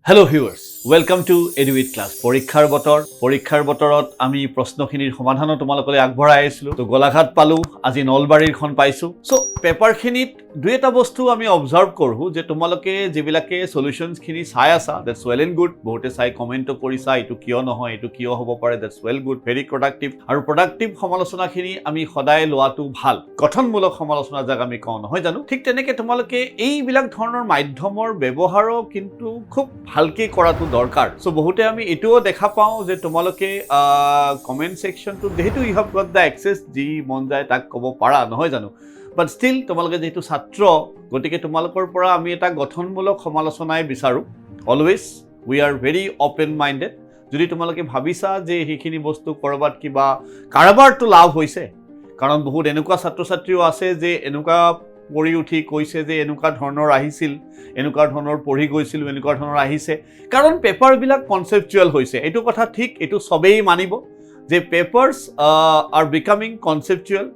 Hello viewers, welcome to EduAid class. পৰীক্ষাৰ বতৰত আমি প্ৰশ্নখিনিৰ সমাধান তোমালোকলৈ আগবঢ়াই আইছিলো। তো গোলাঘাট পালো, আজি নলবাৰীৰ খন পাইছো। সো পেপাৰখিনিত দুই এটা বস্তু আমি অবজাৰ্ভ কৰো যে তোমালোকে যেবিলাকে সলিউশনস খিনি চাই আছা, দ্যাটস ওয়েল এন্ড গুড। বহুতে চাই কমেন্টও কৰিছা এটো কিয় নহয়, এটো কিয় হ'ব পাৰে, that's well good, very productive. আৰু প্ৰডাক্টিভ সমালোচনাখিনি আমি সদায় লোৱাটো ভাল। গঠনমূলক সমালোচনা যাক আমি কওঁ নহয় জানো। ঠিক তেনেকে তোমালোকে এইবিলাক ধৰণৰ মাধ্যমৰ ব্যৱহাৰো কিন্তু খুব ভালকে কৰাটো দৰকাৰ। সো বহুতে আমি এটোও দেখা পাওঁ যে তোমালোকে কমেন্ট সেকশনটো যেহেতু you have got the access, যি মন যায় তাক ক'ব পাৰা নহয় জানো। বাট ষ্টিল তোমালোকে যেহেতু ছাত্ৰ, গতিকে তোমালোকৰ পৰা আমি এটা গঠনমূলক সমালোচনাই বিচাৰো। Always we are very open minded. যদি তোমালোকে ভাবিছা যে সেইখিনি বস্তু কৰবাত কিবা কাৰোবাৰটো লাভ হৈছে, কাৰণ বহুত এনেকুৱা ছাত্ৰ ছাত্ৰীও আছে যে এনেকুৱা পঢ়ি উঠি কৈছে যে এনেকুৱা ধৰণৰ আহিছিল, এনেকুৱা ধৰণৰ পঢ়ি গৈছিল, এনেকুৱা ধৰণৰ আহিছে, কাৰণ পেপাৰবিলাক কনসেপচুৱেল হৈছে। এইটো কথা ঠিক, এইটো সবেই মানিব যে পেপাৰ্স আৰ বিকামিং কনসেপচুৱেল।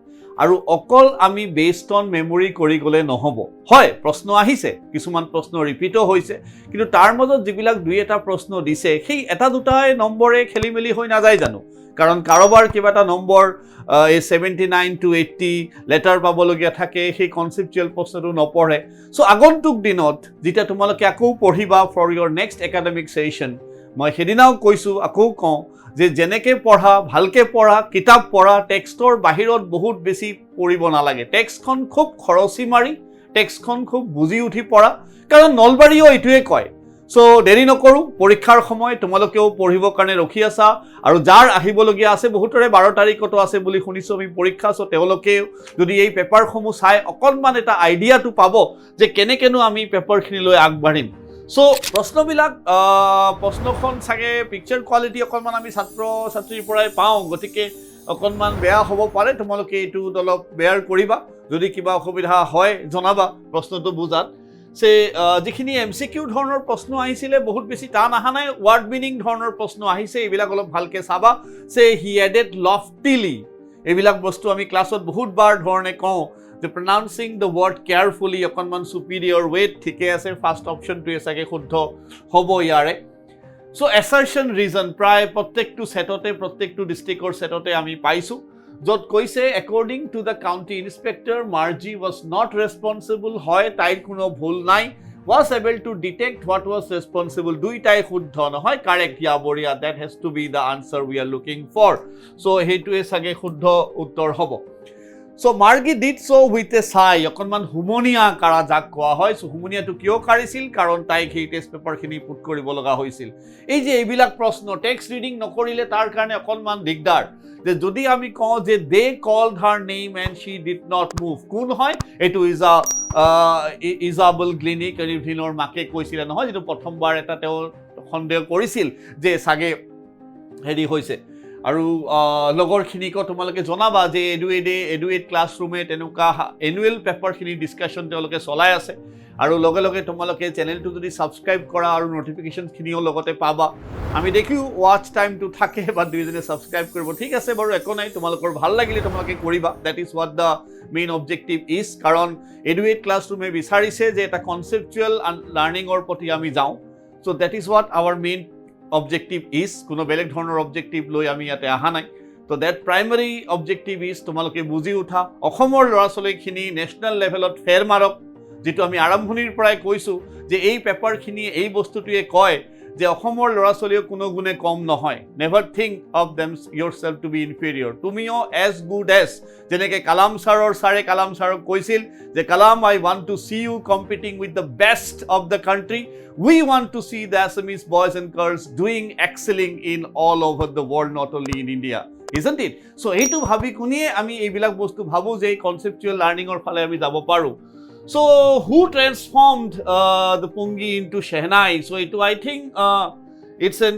আৰু অকল আমি বেসড অন মেমৰি কৰি গ'লে নহ'ব। হয়, প্ৰশ্ন আহিছে, কিছুমান প্ৰশ্ন ৰিপিটো হৈছে, কিন্তু তাৰ মাজত যিবিলাক দুই এটা প্ৰশ্ন দিছে সেই এটা দুটাই নম্বৰে খেলিমেলি হৈ নাযায় জানো। কাৰণ কাৰোবাৰ কিবা এটা নম্বৰ 79 to 80 লেটাৰ পাবলগীয়া থাকে, সেই কনসেপচুৱেল প্ৰশ্নটো নপঢ়ে। সো আগন্তুক দিনত যেতিয়া তোমালোকে আকৌ পঢ়িবা for your next academic session, মই সেদিনাও কৈছোঁ আকৌ কওঁ যে যেনেকে পঢ়া, ভালকে পঢ়া, কিতাপ পঢ়া, টেক্সটৰ বাহিৰত বহুত বেছি পঢ়িব নালাগে। টেক্সটখন খুব খৰচি মাৰি, টেক্সটখন খুব বুজি উঠি পঢ়া, কাৰণ নলবাৰীও এইটোৱে কয়। সো দেৰি নকৰোঁ, পৰীক্ষাৰ সময় তোমালোকেও পঢ়িবৰ কাৰণে ৰখি আছা, আৰু যাৰ আহিবলগীয়া আছে, বহুতৰে 12 তাৰিখতো আছে বুলি শুনিছোঁ আমি পৰীক্ষা। সো তেওঁলোকেও যদি এই পেপাৰসমূহ চাই অকণমান এটা আইডিয়াটো পাব যে কেনেকেনো আমি পেপাৰখিনিলৈ আগবাঢ়িম। সো প্ৰশ্নবিলাক প্ৰশ্নখন চাগে পিকচাৰ কোৱালিটি অকণমান আমি ছাত্ৰ ছাত্ৰীৰ পৰাই পাওঁ, গতিকে অকণমান বেয়া হ'ব পাৰে। তোমালোকে এইটো অলপ বেয়াৰ কৰিবা, যদি কিবা অসুবিধা হয় জনাবা প্ৰশ্নটো বুজাত। সে যিখিনি MCQ ধৰণৰ প্ৰশ্ন আহিছিলে বহুত বেছি টান অহা নাই, ৱাৰ্ড মিনিং ধৰণৰ প্ৰশ্ন আহিছে, এইবিলাক অলপ ভালকে চাবা। সে হি এডেড লফটিলি, এইবিলাক বস্তু আমি ক্লাছত বহুতবাৰ ধৰণে কওঁ যে প্ৰনাউন্সিং দ্য ৱৰ্ড কেয়াৰফুলি, অকণমান সুপিৰিয়ৰ ৱেট, ঠিকে আছে, ফাৰ্ষ্ট অপশ্যনটোৱে চাগে শুদ্ধ হ'ব ইয়াৰে। সো এছাৰশ্যন ৰিজন প্ৰায় প্ৰত্যেকটো ছেটতে, প্ৰত্যেকটো ডিষ্ট্ৰিক্টৰ ছেটতে আমি পাইছোঁ, য'ত কৈছে according to the county inspector Marzi was not responsible. হয়, তাইৰ কোনো ভুল নাই। was able to detect what was responsible, দুইটাই শুদ্ধ নহয়, কাৰেক্ট, ইয়া বঢ়িয়া, that has to be the answer we are looking for. so হেইটোৱে চাগে শুদ্ধ উত্তৰ হ'ব। So মাৰ্গি did so with a চাই, অকণমান হুমনিয়া কাৰা যাক কোৱা হয়। সো হুমনিয়াটো কিয় কাঢ়িছিল, কাৰণ তাইক সেই টেষ্ট পেপাৰখিনি পুট কৰিব লগা হৈছিল। এই যে এইবিলাক প্ৰশ্ন টেক্সট ৰিডিং নকৰিলে তাৰ কাৰণে অকণমান দিগদাৰ। যে যদি আমি কওঁ যে দে cold her name and Shi did not move, কোন হয় এইটো? ইজাবল গ্লিনিক, ৰিভিনৰ মাকে কৈছিলে নহয়, যিটো প্ৰথমবাৰ এটা তেওঁ সন্দেহ কৰিছিল যে চাগে হেৰি হৈছে। আৰু লগৰখিনিকো তোমালোকে জনাবা যে এডুৱেড ক্লাছৰুমে তেনেকুৱা এনুৱেল পেপাৰখিনি ডিছকাশ্যন তেওঁলোকে চলাই আছে। আৰু লগে লগে তোমালোকে চেনেলটো যদি ছাবস্ক্ৰাইব কৰা আৰু নটিফিকেশ্যনখিনিও লগতে পাবা। আমি দেখিও ৱাচ টাইমটো থাকে বা দুইজনে ছাবস্ক্ৰাইব কৰিব, ঠিক আছে বাৰু, একো নাই, তোমালোকৰ ভাল লাগিলে তোমালোকে কৰিবা। That is what the main objective is, কাৰণ এডুৱেড ক্লাছৰুমে বিচাৰিছে যে এটা কনচেপচুৱেল লাৰ্ণিঙৰ প্ৰতি আমি যাওঁ। So' that is what our main objective is, কোনো বেলেগ ধৰণৰ অবজেক্টিভ লৈ আমি ইয়াতে অহা নাই। তো দেট প্ৰাইমাৰী অবজেক্টিভ ইজ তোমালোকে বুজি উঠা, অসমৰ ল'ৰা ছোৱালীখিনি নেশ্যনেল লেভেলত ফেৰ মাৰক, যিটো আমি আৰম্ভণিৰ পৰাই কৈছোঁ যে এই পেপাৰখিনি এই বস্তুটোৱে কয় যে অসমৰ ল'ৰা ছোৱালীও কোনো গুণে কম নহয়। Never think of them yourself to be inferior, তুমিও এজ গুড এজ, যেনেকৈ কালাম ছাৰক কৈছিল যে Kalam, I want to see you competing with the best of the country, we want to see the Assamese boys and girls doing excelling in all over the world, not only in India, isn't it? So' এইটো ভাবি কোনিয়ে আমি এইবিলাক বস্তু ভাবোঁ যে এই conceptual লাৰ্ণিঙৰ ফালে আমি যাব পাৰোঁ। So who transformed the Pungi into Shehnai? So it I think it's an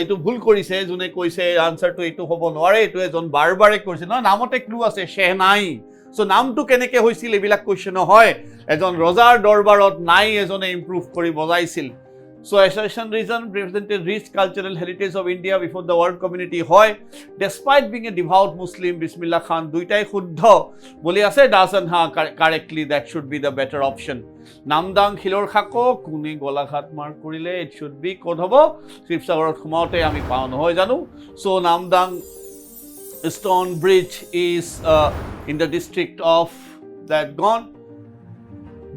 itu bhul korise jone koise answer to itu hobo nore, itu ejon barbare korise na namote clue ase Shehnai. So naam tu keneke hoisil ebilak question hoy, ejon rojar dorbarot nai ejone improve kori bojaisil. So assertion reason represented rich cultural heritage of India before the world community hoy. Despite being a devout Muslim, Bismillah Khan duitai shuddho boli ase doesn't ha correctly, that should be the better option. Namdang khilor khako kune golaghat mar korile, it should be kod hobo Shivsagarot khumaote ami pao nohoy janu. So Namdang stone bridge is in the district of that gone.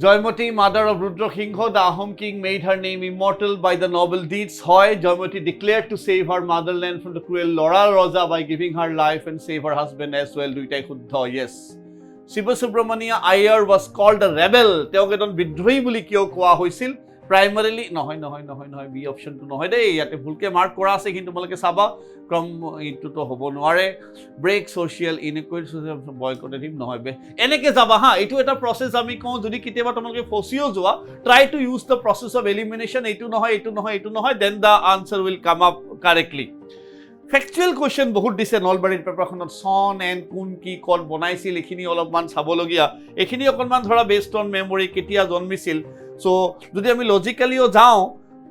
Joymoti, mother of Rudra Singho, the Ahom king, made her name immortal by the noble deeds. Hoy, Joymoti declared to save her motherland from the cruel Laura Rosa by giving her life and save her husband as well. Duitai Khuddho, yes. Shiva Subramania Iyer was called a rebel. Teogeton Bidrohi buli kyo koa hoisil. Primarily, nohoy, B option to nohoy de. Yate bhulke mark kora ase kintu tomaloke saba. From into to hobo noare. Break social inequality, boycotted him nohoy be. Eneke jaba ha, etu eta process ami kon jodi kiteba tomaloke fosio joa, try to use the process of elimination. Etu nohoy, then the answer will come up correctly. Factual question বহুত দিছে নলবাৰীৰ পেপাৰখনত সন and কোন কি কত বনাইছিল এখিনি অলপমান চাবলগীয়া এখিনি অকনমান ধৰা বেসড অন মেমৰি কেতিয়া জন্মিছিল সো যদি আমি লজিক্যালিও যাও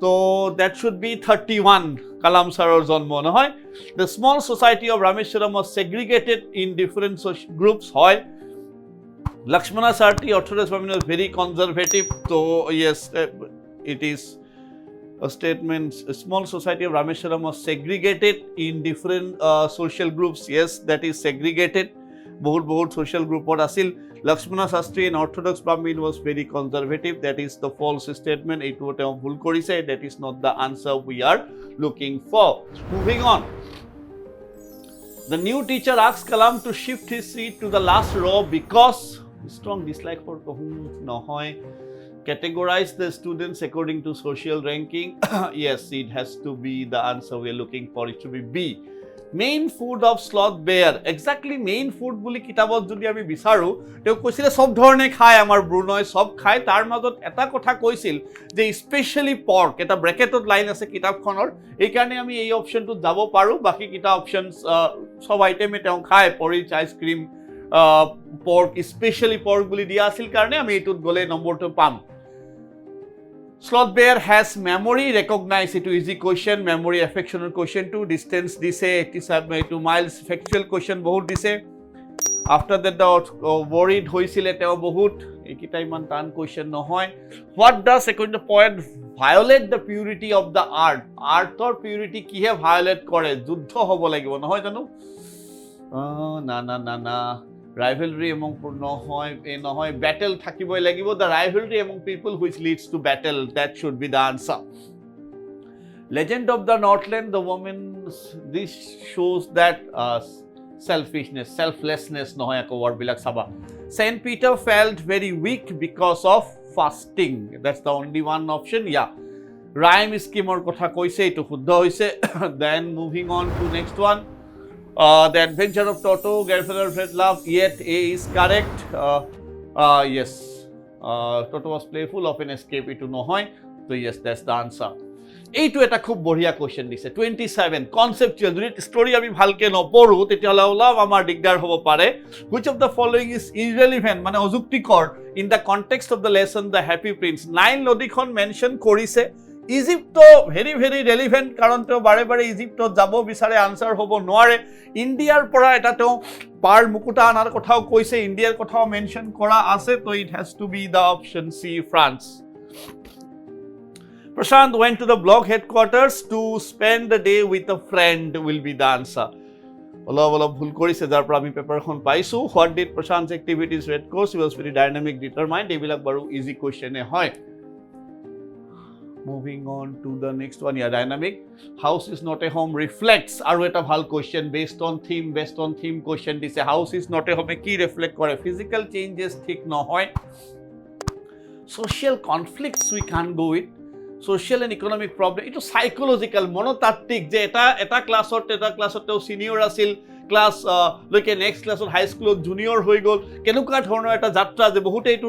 তো দ্যাট শুড বি 31 কালাম সাৰৰ জন্ম নহয় the small society of Rameswaram was segregated in different groups হয় Lakshmana Sarti Orthodox family was very conservative so yes it is a statement. A small society of Rameshwaram was segregated in different social groups. Yes, that is segregated. Bahut social group what asil. Lakshmana Sastri in Orthodox Brahmin was very conservative. That is the false statement. It would have bhul korise. That is not the answer we are looking for. Moving on. The new teacher asked Kalam to shift his seat to the last row because strong dislike for Kahun Nohoy. Categorize the students according to social ranking. Yes, it has to be the answer we are looking for. It should be B. Main food of sloth bear. Exactly main food বুলি কিতাবত যদি আমি বিচাৰো তেও কৈছিলে সব ধৰণে খায় আমাৰ ব্ৰুনয় সব খায় তাৰ মাজত এটা কথা কৈছিল যে স্পেশালি পৰ্ক এটা ব্ৰেকেটত লাইন আছে কিতাবখনৰ এই কাৰণে আমি এই অপচনটো যাব পাৰো বাকি কিটা অপচনস সব আইটেমে তেও খায় পৰিচ আইসক্ৰীম পৰ্ক স্পেশালি পৰ্ক বুলি দিয়া আছিল কাৰণে আমি এটুত গলে নম্বৰটো পাম Sloth bear has memory, recognize it to easy question, memory affectional question to distance dise 87 miles factual question bahut dise after that the worried hoisile teo bahut ekita iman tan question no hoy what does according to poet violate the purity of the art or purity ki he violate kore juddho hobo lagibo no hoy janu na rivalry among nohoy battle thakiboi lagibo the rivalry among people which leads to battle that should be the answer legend of the northland the woman this shows that selflessness nohoy ko word bilak saba Saint Peter felt very weak because of fasting that's the only one option yeah rhyme scheme or kotha koise etu shuddho hoise then moving on to next one The Adventure of Toto, Grandfather Fred Love, yet A is correct. Yes, Toto was playful of an escape to Nohoy. So yes, that's the answer. এইটো এটা খুব বঢ়িয়া question দিছে 27 conceptual যদি স্টোৰি আমি ভালকে নপঢ়ো তেতিয়ালে অলপ আমাৰ দিগদাৰ হ'ব পাৰে which of the following is irrelevant মানে অযুক্তিকৰ in the context of the lesson the happy prince Nile নদীখন মেনশন কৰিছে Egypt very relevant কাৰণ তো বাৰে ইজিপ্ট যাব বিচাৰে আনসাৰ হ'ব নোৱাৰে ইন্ডিয়াৰ পৰা এটা তো পাৰ মুকুটা আনাৰ কথাও কৈছে ইন্ডিয়াৰ কথাও মেনশন কৰা আছে তো it has to be the option C France Prashant went to the block headquarters to spend the day with a friend will be the answer অলপ ভুল কৰিছে যাৰ পৰা আমি পেপাৰখন পাইছো what did Prashant's activities red course he was very dynamic determined এইবিলাক বাৰু ইজি কোৱেশ্চনে হয় Moving on to the next one, yeah, dynamic. House is not a home reflects. Aru eta bhal question based on theme question. This house is not a home. Ki reflect kore physical changes thik no hoy. Social conflicts we can't go with. Social and economic problem. It is psychological, monotatic. Je eta class or senior asil. Class look at next class or high school junior hoi gol kenuka dhoroner eta jatra je bahute etu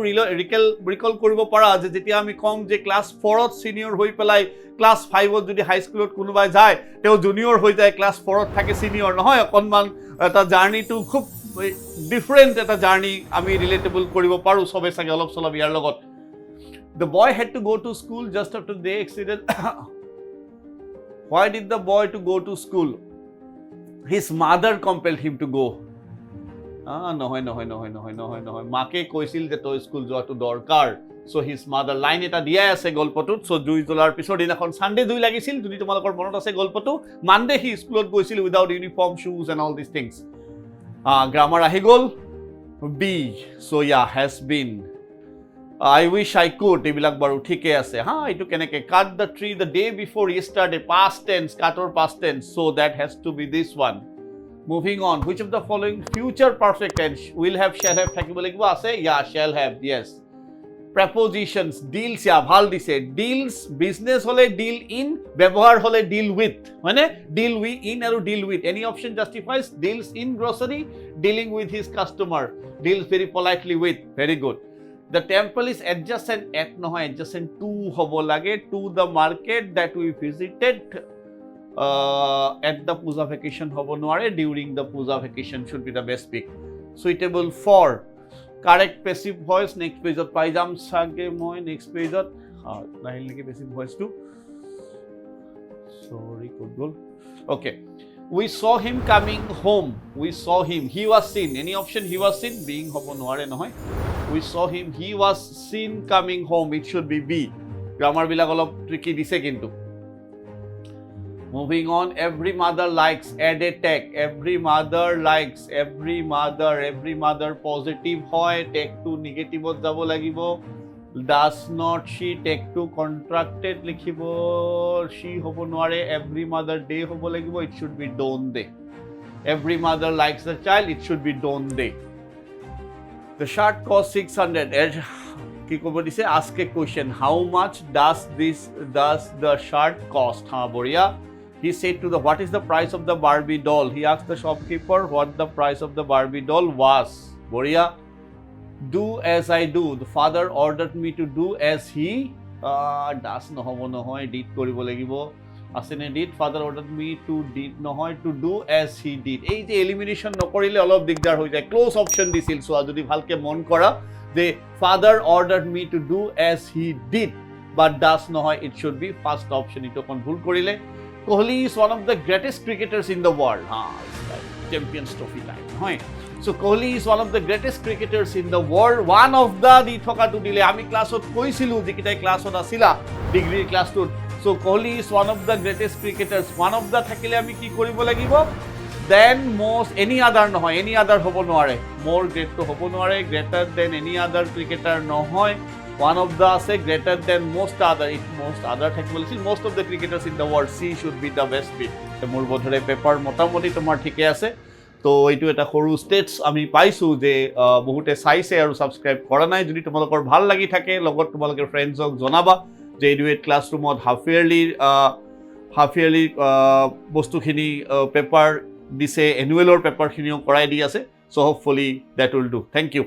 recall koribo para je jetia ami kom je class 4 ot senior hoi pelai class 5 ot jodi high school ot kunubai jay teo junior hoi jay class 4 ot thake senior nohoy okonman eta journey to khub different eta journey ami relatable koribo paru sobe sage olop solop yar logot The boy had to go to school just after they accident. Why did the boy to go to school? His mother compelled him to go. নহয় মাকে কৈছিল যে তই school যোৱাটো দৰকাৰ so his mother line এটা দিয়াই আছে গল্পটোত সো জুই জ্বলাৰ পিছৰ দিনাখন সানডে জুই লাগিছিল যদি তোমালোকৰ মনত আছে গল্পটো মানডে হি স্কুলত গৈছিল without uniform shoes and all this things grammar আহি গ'ল be so yeah has been I wish I could এইবিলাক বাৰু ঠিকে আছে এইটো কেনেকে cut the tree the day before yesterday past tense কাটৰ past tense so that has to be this one. Moving on, which of the following future perfect tense will have shall have থাকিব লাগিব আছে yeah shall have yes. Prepositions deals ভাল দিছে deals business হলে deal in ব্যৱহাৰ হলে deal with মানে deal we in আৰু deal with any option justifies deals in grocery dealing with his customer deals very politely with very good. The temple is adjacent at নহয় adjacent to হ'ব লাগে to the market that we visited at the puja vacation হ'ব নোৱাৰে during the puja vacation should be the best pick. Suitable for correct passive voice next page ত পাই যাম সাগে মই next page ত নাহিল নেকি passive voice টো sorry could go okay. We saw him coming home. We saw him. He was seen. Any option he was seen? Being hobo noare nohoy. We saw him. He was seen coming home. It should be B. Grammar bilak olop tricky dise kintu. Moving on. Every mother likes. Add a tag. Every mother likes. Every mother positive hoy. Tag to negative ot jabo lagibo. Does not she take to contracted likhibo she hobo noare every mother day hobo lagibo it should be don't they. Every mother likes the child it should be don't they. The shirt cost 600 ki kobo dise ask a question how much does the shirt cost boria he said to the what is the price of the Barbie doll he asked the shopkeeper what the price of the Barbie doll was boria. Do as I do. The father ordered me to do as he does নহব নহয় did কৰিব লাগিব আসেনে did father ordered me to did নহয় to do as he did এই যে elimination নকৰিলে অলপ দিগদাৰ হৈ যায় ক্লোজ অপশন দিছিল সো যদি ভালকে মন কৰা যে father ordered me to do as he did but does নহয় it should be first option ইটো কোন ভুল কৰিলে Kohli is one of the greatest cricketers in the world Champions Trophy time হয় So Kohli is one of the greatest cricketers in the world. One of the di thoka to dile ami class ot koisilu jikitai class ot asila degree class to. So Kohli is one of the greatest cricketers. One of the thakile ami ki koribo lagibo then most any other nohoy any other hobo noare more great to hobo noare greater than any other cricketer nohoy one of the ase greater than most other it most other thakibol sil most of the cricketers in the world C should be the best pick. Mur bodhore paper motamoti tomar thike ase তো এইটো এটা সৰু states আমি পাইছো যে বহুতে চাইছে আৰু সাবস্ক্ৰাইব কৰা নাই যদি তোমালোকৰ ভাল লাগি থাকে লগত তোমালোকৰ ফ্ৰেণ্ডছক জনাবা যে EduAid ক্লাছৰুমত হাফ ইয়াৰলি বস্তুখিনি পেপাৰ দিছে এনুৱেলৰ পেপাৰখিনিও কৰাই দি আছে so hopefully that will do thank U